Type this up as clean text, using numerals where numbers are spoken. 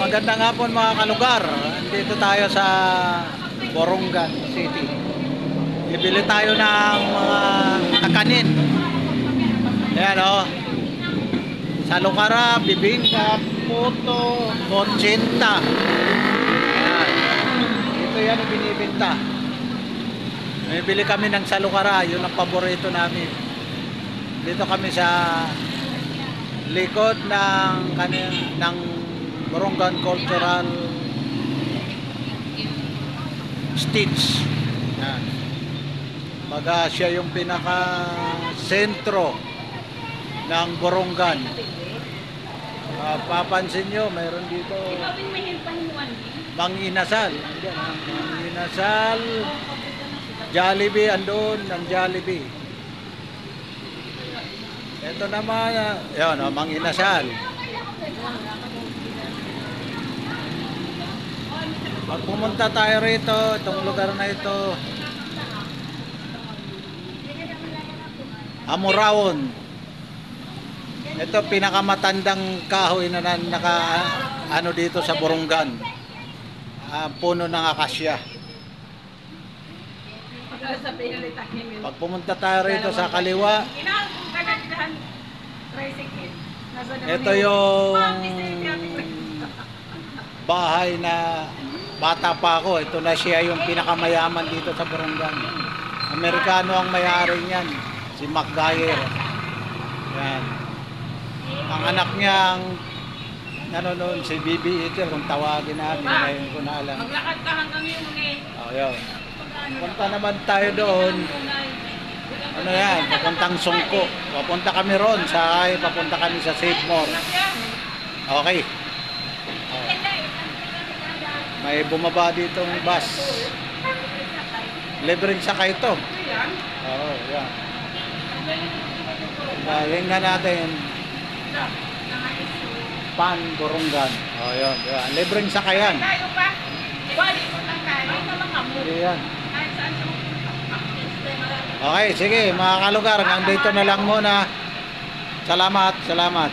Magandang hapon mga kalugar. Dito tayo sa Borongan City. Bibili tayo ng mga kanin. Ayan o. Sa Lukara, bibingka, puto, kotsinta. Ayan. Dito yan ang binibinta. Bibili kami ng sa Lukara. Yun ang paborito namin. Dito kami sa likod ng Borongan Cultural Stage. Yan. Baga siya yung pinaka sentro ng Borongan. Papansin nyo, mayroon dito Manginasal. Manginasal, Jollibee, andun ang Jollibee. Ito naman, yun, Manginasal. Pag pumunta tayo rito, itong lugar na ito, Amoraon. Ito pinakamatandang kahoy na ano dito sa Borongan. Puno ng akasya. Pag pumunta tayo rito sa kaliwa, ito yung bahay na bata pa ako. Ito na siya yung pinakamayaman dito sa Borongan. Amerikano ang may-ari niyan, si McGuire. Yan. Ang anak niya ang nanonood, si BB Eater, kung tawagin natin, ngayon ko na alam. Maglakad ka hanggang yun eh. Oh, yun. Punta naman tayo doon. Ano yan? Papuntang Sungko. Papunta kami ron. Papunta kami sa Save More. Okay. Oh. May bumaba dito ng bus. Libreng sakay ito. Oo, yan. Yan nga natin. Pan Borongan. Oh, yan. Libreng sakayan. Yan. Okay, sige mga kalugar, hanggang dito na lang muna. Salamat, salamat.